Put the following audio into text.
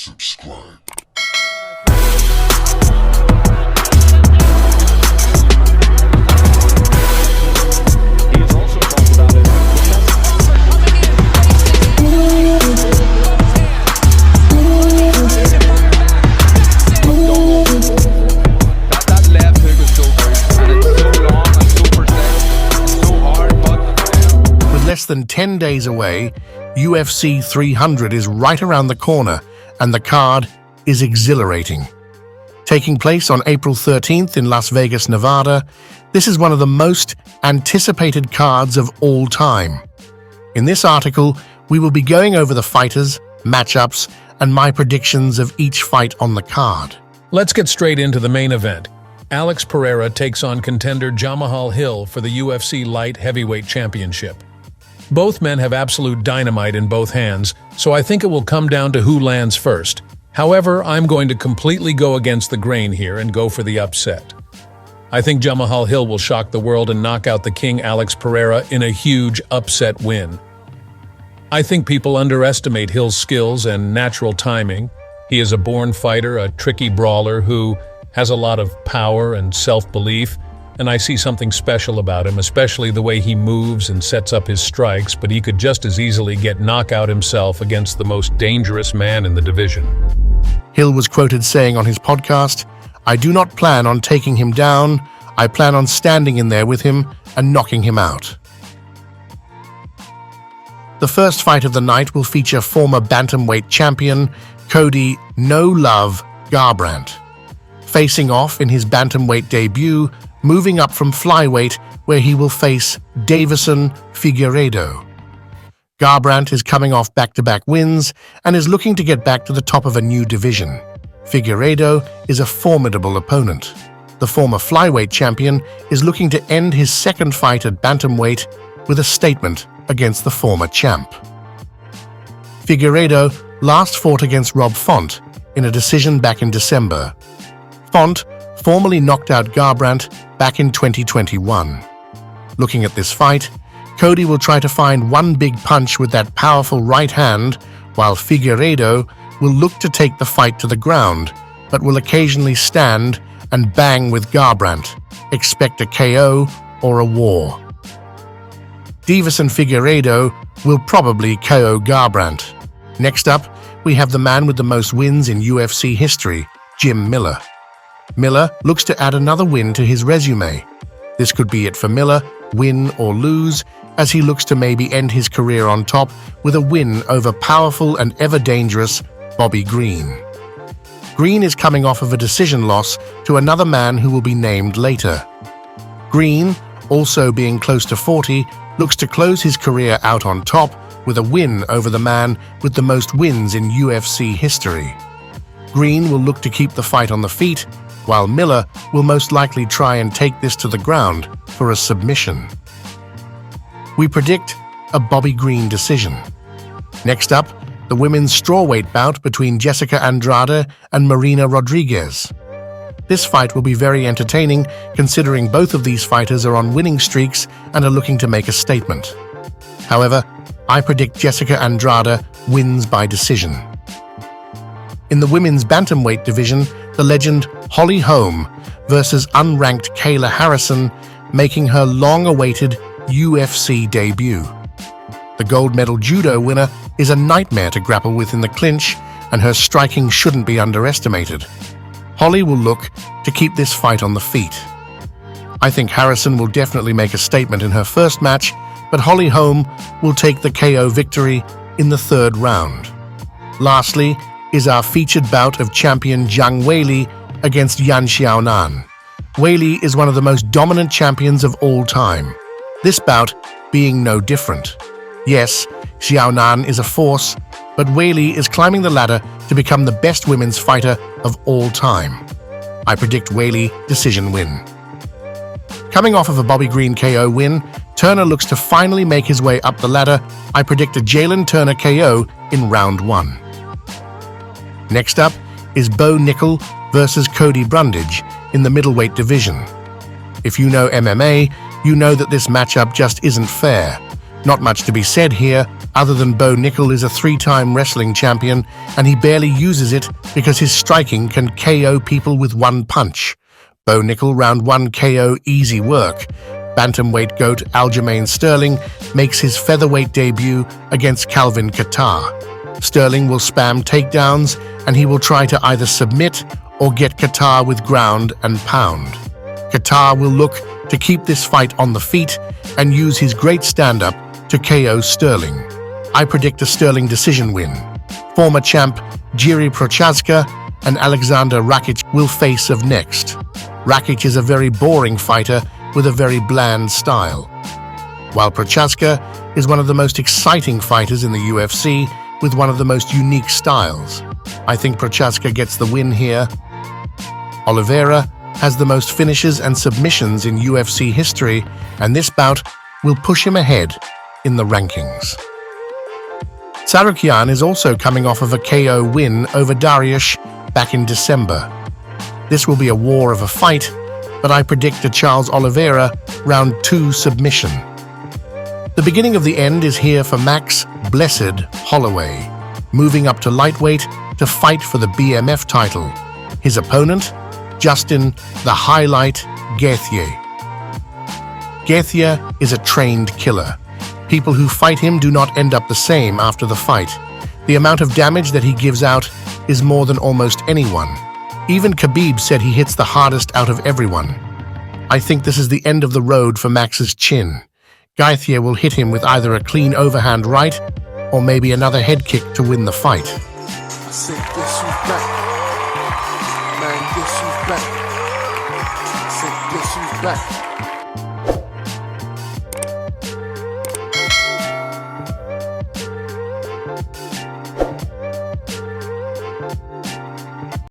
subscribe. He has also talked about it. That left hook is so good, and it's so long and so precise and so hard, but With less than 10 days away, UFC 300 is right around the corner, and the card is exhilarating. Taking place on April 13th in Las Vegas, Nevada, this is one of the most anticipated cards of all time. In this article, we will be going over the fighters, matchups, and my predictions of each fight on the card. Let's get straight into the main event. Alex Pereira takes on contender Jamahal Hill for the UFC Light Heavyweight Championship. Both men have absolute dynamite in both hands, so I think it will come down to who lands first. However, I'm going to completely go against the grain here and go for the upset. I think Jamahal Hill will shock the world and knock out the King Alex Pereira in a huge upset win. I think people underestimate Hill's skills and natural timing. He is a born fighter, a tricky brawler who has a lot of power and self-belief, and I see something special about him, especially the way he moves and sets up his strikes, but he could just as easily get knockout himself against the most dangerous man in the division. Hill was quoted saying on his podcast, "I do not plan on taking him down, I plan on standing in there with him and knocking him out." The first fight of the night will feature former bantamweight champion Cody "No Love" Garbrandt, facing off in his bantamweight debut, moving up from flyweight where he will face Deiveson Figueiredo. Garbrandt is coming off back-to-back wins and is looking to get back to the top of a new division. Figueiredo is a formidable opponent. The former flyweight champion is looking to end his second fight at bantamweight with a statement against the former champ. Figueiredo last fought against Rob Font in a decision back in December. Font formerly knocked out Garbrandt back in 2021. Looking at this fight, Cody will try to find one big punch with that powerful right hand, while Figueiredo will look to take the fight to the ground, but will occasionally stand and bang with Garbrandt. Expect a KO or a war. Deiveson Figueiredo will probably KO Garbrandt. Next up, we have the man with the most wins in UFC history, Jim Miller. Miller looks to add another win to his resume. This could be it for Miller, win or lose, as he looks to maybe end his career on top with a win over powerful and ever-dangerous Bobby Green. Green is coming off of a decision loss to another man who will be named later. Green, also being close to 40, looks to close his career out on top with a win over the man with the most wins in UFC history. Green will look to keep the fight on the feet, while Miller will most likely try and take this to the ground for a submission. We predict a Bobby Green decision. Next up, the women's strawweight bout between Jessica Andrade and Marina Rodriguez. This fight will be very entertaining considering both of these fighters are on winning streaks and are looking to make a statement. However, I predict Jessica Andrade wins by decision. In the women's bantamweight division, the legend Holly Holm versus unranked Kayla Harrison, making her long-awaited UFC debut. The gold medal judo winner is a nightmare to grapple with in the clinch, and her striking shouldn't be underestimated. Holly will look to keep this fight on the feet. I think Harrison will definitely make a statement in her first match, but Holly Holm will take the KO victory in the third round. Lastly is our featured bout of champion Jang against Yan Xiaonan. Weili is one of the most dominant champions of all time. This bout being no different. Yes, Xiaonan is a force, but Weili is climbing the ladder to become the best women's fighter of all time. I predict Weili decision win. Coming off of a Bobby Green KO win, Turner looks to finally make his way up the ladder. I predict a Jalen Turner KO in round 1. Next up is Bo Nickel versus Cody Brundage in the middleweight division. If you know MMA, you know that this matchup just isn't fair. Not much to be said here, other than Bo Nickel is a 3-time wrestling champion, and he barely uses it because his striking can KO people with one punch. Bo Nickel round 1 KO easy work. Bantamweight GOAT Aljamain Sterling makes his featherweight debut against Calvin Kattar. Sterling will spam takedowns, and he will try to either submit or get Kattar with ground and pound. Kattar will look to keep this fight on the feet and use his great stand-up to KO Sterling. I predict a Sterling decision win. Former champ Jiří Prochazka and Alexander Rakic will face of next. Rakic is a very boring fighter with a very bland style, while Prochazka is one of the most exciting fighters in the UFC with one of the most unique styles. I think Prochazka gets the win here. Oliveira has the most finishes and submissions in UFC history, and this bout will push him ahead in the rankings. Tsarukyan is also coming off of a KO win over Dariush back in December. This will be a war of a fight, but I predict a Charles Oliveira round 2 submission. The beginning of the end is here for Max Blessed Holloway, moving up to lightweight to fight for the BMF title. His opponent, Justin the Highlight Gaethje. Gaethje is a trained killer. People who fight him do not end up the same after the fight. The amount of damage that he gives out is more than almost anyone. Even Khabib said he hits the hardest out of everyone. I think this is the end of the road for Max's chin. Gaethje will hit him with either a clean overhand right or maybe another head kick to win the fight. I said, guess who's back? Man, guess who's back? I said, guess who's back?